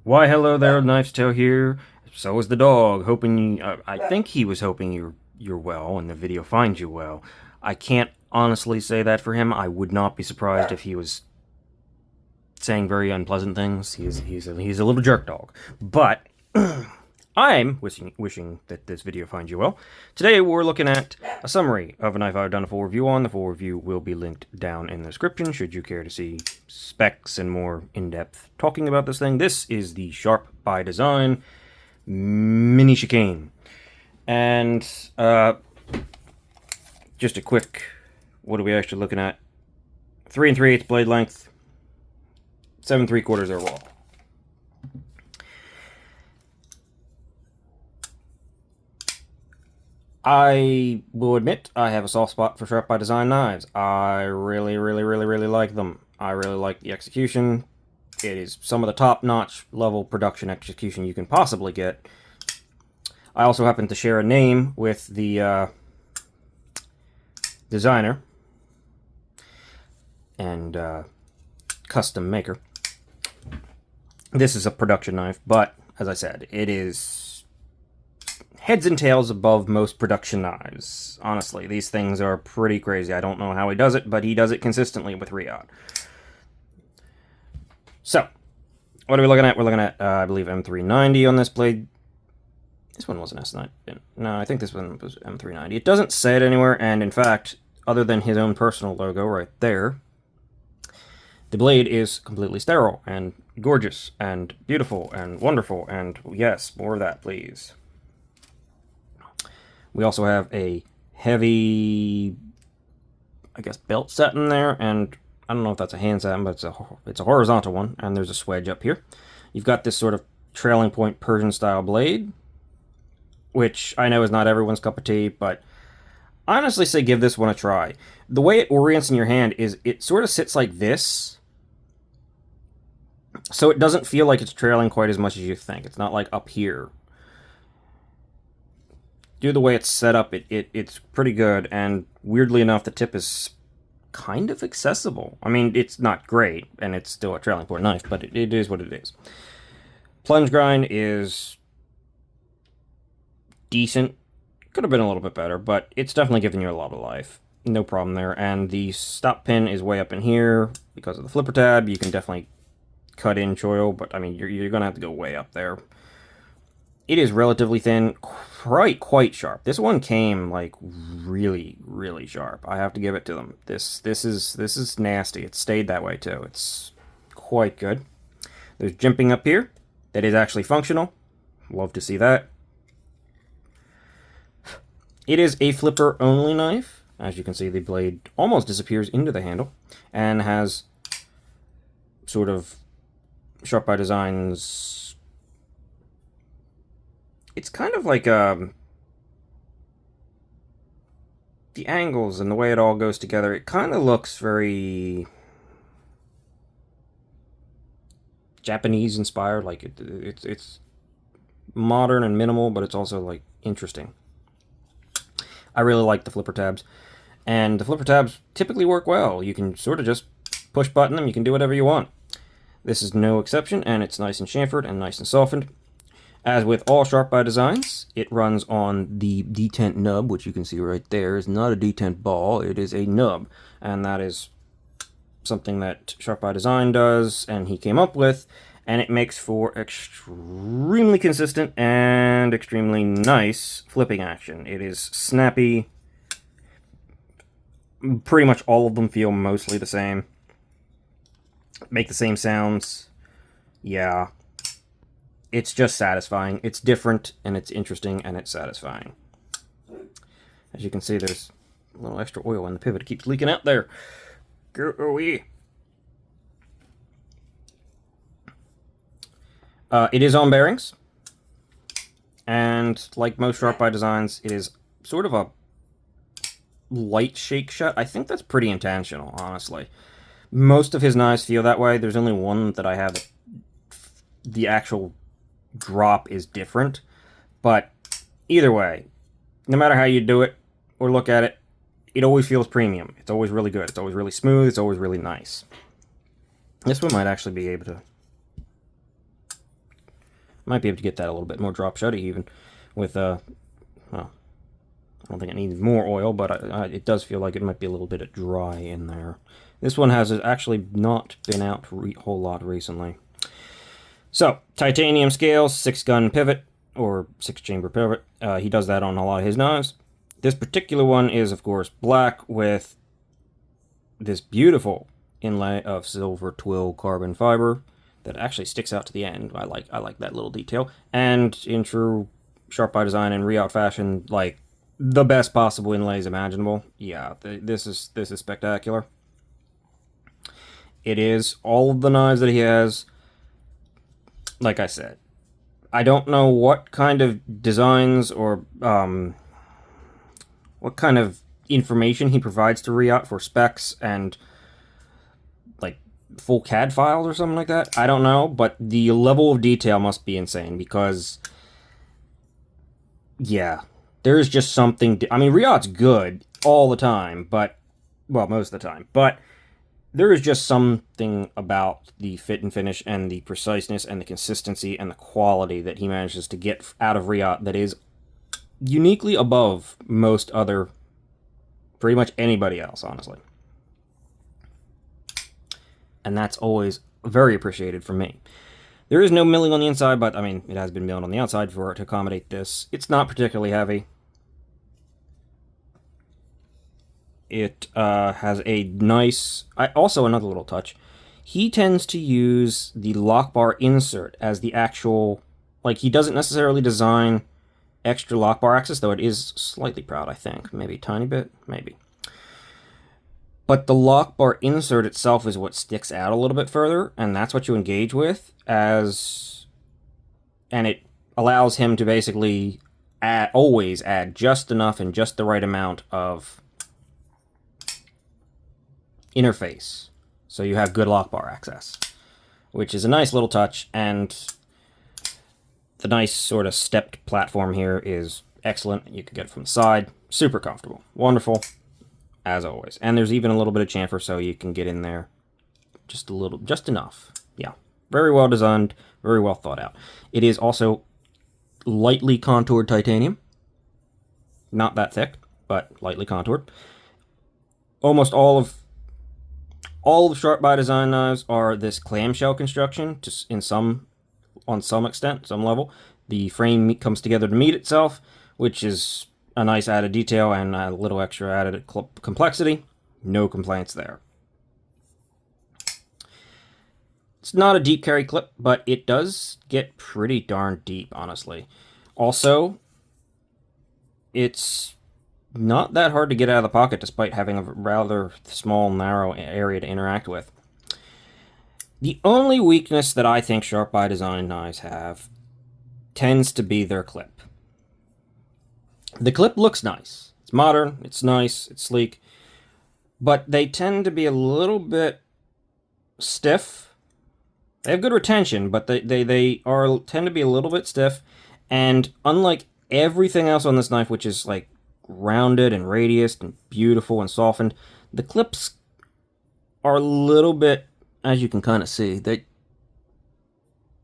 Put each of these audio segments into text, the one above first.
Why, hello there, Knife's Tale here. So is the dog. Hoping you, I think he was hoping you're well, and the video finds you well. I can't honestly say that for him. I would not be surprised if he was saying very unpleasant things. He's a little jerk dog, but I'm wishing that this video finds you well. Today we're looking at a summary of a knife I've done a full review on. The full review will be linked down in the description should you care to see specs and more in-depth talking about this thing. This is the Sharp by Design Mini Chicane. And just a quick, what are we actually looking at? 3 3/8 blade length, 7 3/4 air wall. I will admit I have a soft spot for Sharp by Design knives. I really like them. I really like the execution. It is some of the top-notch level production execution you can possibly get. I also happen to share a name with the designer and custom maker. This is a production knife, but as I said, it is heads and tails above most production knives. Honestly, these things are pretty crazy. I don't know how he does it, but he does it consistently with Riyadh. So, what are we looking at? We're looking at, I believe, M390 on this blade. This one wasn't S9. No, I think this one was M390. It doesn't say it anywhere, and in fact, other than his own personal logo right there, the blade is completely sterile and gorgeous and beautiful and wonderful, and yes, more of that, please. We also have a heavy, I guess, belt set in there, and I don't know if that's a hand set, but it's a horizontal one, and there's a swedge up here. You've got this sort of trailing point Persian-style blade, which I know is not everyone's cup of tea, but I honestly say give this one a try. The way it orients in your hand is it sort of sits like this, so it doesn't feel like it's trailing quite as much as you think. It's not like up here. Due to the way it's set up, it's pretty good, and weirdly enough, the tip is kind of accessible. I mean, it's not great, and it's still a trailing point knife, but it is what it is. Plunge grind is decent. Could have been a little bit better, but it's definitely giving you a lot of life. No problem there. And the stop pin is way up in here because of the flipper tab. You can definitely cut in choil, but I mean, you're going to have to go way up there. It is relatively thin, quite sharp. This one came like really sharp. I have to give it to them. This is nasty. It stayed that way too. It's quite good. There's jimping up here that is actually functional. Love to see that. It is a flipper only knife. As you can see, the blade almost disappears into the handle and has sort of Sharp by Design's. It's kind of like the angles and the way it all goes together. It kind of looks very Japanese inspired. Like it's modern and minimal, but it's also like interesting. I really like the flipper tabs, and the flipper tabs typically work well. You can sort of just push button them. You can do whatever you want. This is no exception, and it's nice and chamfered and nice and softened. As with all Sharp by Designs, it runs on the detent nub, which you can see right there is not a detent ball, it is a nub. And that is something that Sharp by Design does, and he came up with, and it makes for extremely consistent and extremely nice flipping action. It is snappy. Pretty much all of them feel mostly the same. Make the same sounds. Yeah. It's just satisfying. It's different, and it's interesting, and it's satisfying. As you can see, there's a little extra oil in the pivot. It keeps leaking out there. Go-away. It is on bearings, and like most Sharp by Designs, it is sort of a light shake shut. I think that's pretty intentional, honestly. Most of his knives feel that way. There's only one that I have the actual drop is different, but either way, no matter how you do it or look at it, it always feels premium. It's always really good. It's always really smooth. It's always really nice. This one might actually be able to Might be able to get that a little bit more drop shotty even with, well, I don't think it needs more oil, but it does feel like it might be a little bit dry in there. This one has actually not been out a whole lot recently. So, titanium scales, 6-gun pivot, or 6-chamber pivot. He does that on a lot of his knives. This particular one is, of course, black with this beautiful inlay of silver twill carbon fiber that actually sticks out to the end. I like that little detail. And in true Sharp by Design and Re-Out fashion, like the best possible inlays imaginable. Yeah, this is spectacular. It is all of the knives that he has. Like I said, I don't know what kind of designs or what kind of information he provides to Re-Out for specs and like full CAD files or something like that. I don't know, but the level of detail must be insane because, yeah, there's just something. I mean, Re-Out's good all the time, but, well, most of the time, but there is just something about the fit and finish and the preciseness and the consistency and the quality that he manages to get out of Re-Out that is uniquely above most other, pretty much anybody else, honestly. And that's always very appreciated from me. There is no milling on the inside, but, I mean, it has been milled on the outside for it to accommodate this. It's not particularly heavy. It has a nice... also, another little touch. He tends to use the lock bar insert as the actual... Like, he doesn't necessarily design extra lock bar access, though it is slightly proud, I think. Maybe a tiny bit? Maybe. But the lock bar insert itself is what sticks out a little bit further, and that's what you engage with as... And it allows him to basically always add just enough and just the right amount of interface, so you have good lock bar access, which is a nice little touch, and the nice sort of stepped platform here is excellent. You can get it from the side, super comfortable, wonderful, as always. And there's even a little bit of chamfer, so you can get in there just a little, just enough. Yeah, very well designed, very well thought out. It is also lightly contoured titanium, not that thick, but lightly contoured. Almost all of Sharp by Design knives are this clamshell construction, just on some extent, some level. The frame comes together to meet itself, which is a nice added detail and a little extra added complexity. No complaints there. It's not a deep carry clip, but it does get pretty darn deep, honestly. Also, it's not that hard to get out of the pocket despite having a rather small, narrow area to interact with. The only weakness that I think Sharp by Design knives have tends to be their clip. The clip looks nice. It's modern, it's nice, it's sleek, but they tend to be a little bit stiff. They have good retention, but they tend to be a little bit stiff, and unlike everything else on this knife, which is like rounded and radiused and beautiful and softened, the clips are a little bit, as you can kind of see, they're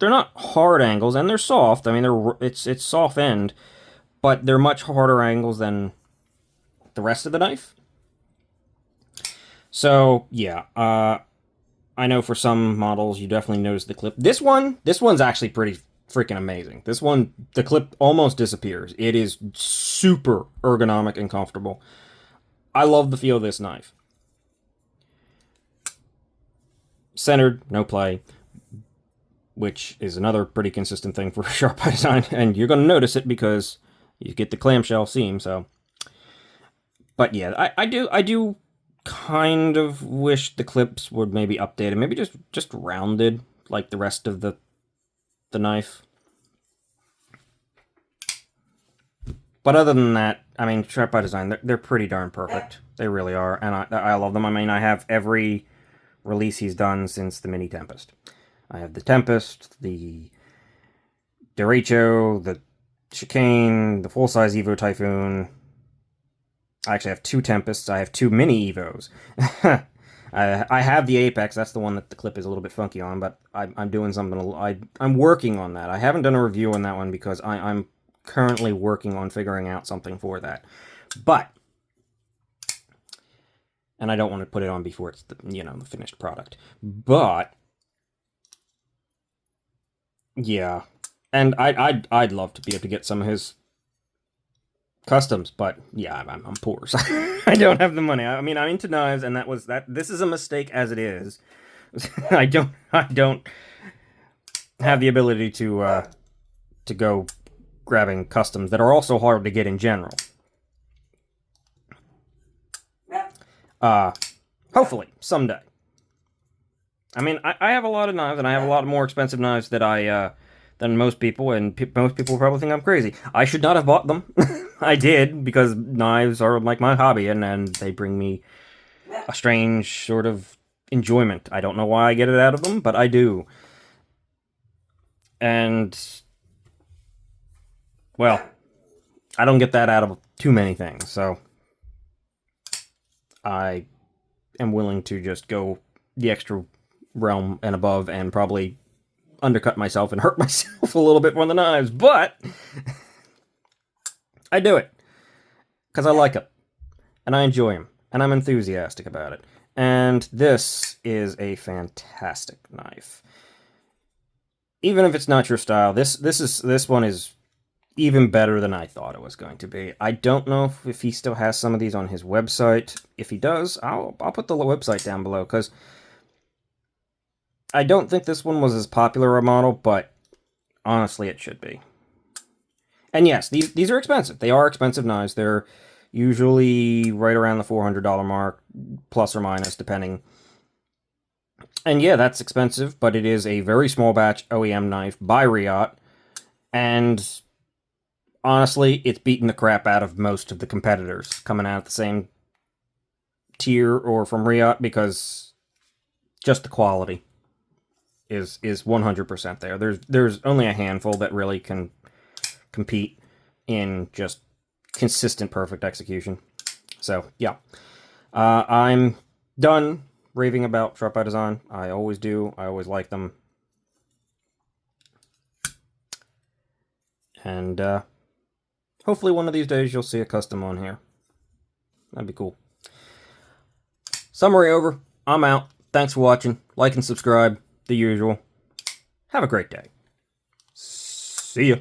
not hard angles, and they're soft. I mean, it's soft end, but they're much harder angles than the rest of the knife. So yeah, I know for some models you definitely notice the clip. This one's actually pretty freaking amazing. This one, the clip almost disappears. It is super ergonomic and comfortable. I love the feel of this knife. Centered, no play, which is another pretty consistent thing for Sharp by Design, and you're going to notice it because you get the clamshell seam. So, but yeah, I do kind of wish the clips would maybe updated, maybe just rounded like the rest of the knife. But other than that, I mean, Sharp by Design, they're pretty darn perfect. They really are, and I love them. I mean, I have every release he's done since the Mini Tempest. I have the Tempest, the Derecho, the Chicane, the full-size Evo Typhoon. I actually have two Tempests. I have two Mini Evos. I I have the Apex. That's the one that the clip is a little bit funky on, but I'm doing something. I'm working on that. I haven't done a review on that one because I'm currently working on figuring out something for that. But, and I don't want to put it on before it's the, you know, the finished product. But, yeah, and I'd love to be able to get some of his customs, but yeah, I'm poor, so I don't have the money. I mean, I'm into knives, and this is a mistake as it is. I don't have the ability to go grabbing customs that are also hard to get in general. Hopefully someday. I mean, I have a lot of knives, and I have a lot more expensive knives that than most people, and most people probably think I'm crazy. I should not have bought them. I did, because knives are like my hobby, and they bring me a strange sort of enjoyment. I don't know why I get it out of them, but I do. And, well, I don't get that out of too many things, so I am willing to just go the extra realm and above and probably undercut myself and hurt myself a little bit more than the knives, but I do it because I like it and I enjoy them and I'm enthusiastic about it. And this is a fantastic knife. Even if it's not your style, this one is even better than I thought it was going to be. I don't know if he still has some of these on his website. If he does, I'll put the website down below, because I don't think this one was as popular a model, but honestly, it should be. And yes, these are expensive. They are expensive knives. They're usually right around the $400 mark, plus or minus, depending. And yeah, that's expensive, but it is a very small batch OEM knife by Riot, and honestly, it's beaten the crap out of most of the competitors coming out at the same tier or from Riot, because just the quality is 100% there. There's only a handful that really can compete in just consistent perfect execution. So yeah, I'm done raving about Sharp by Design. I always do. I always like them. And hopefully one of these days you'll see a custom on here. That'd be cool. Summary over. I'm out. Thanks for watching. Like and subscribe. The usual. Have a great day. See ya.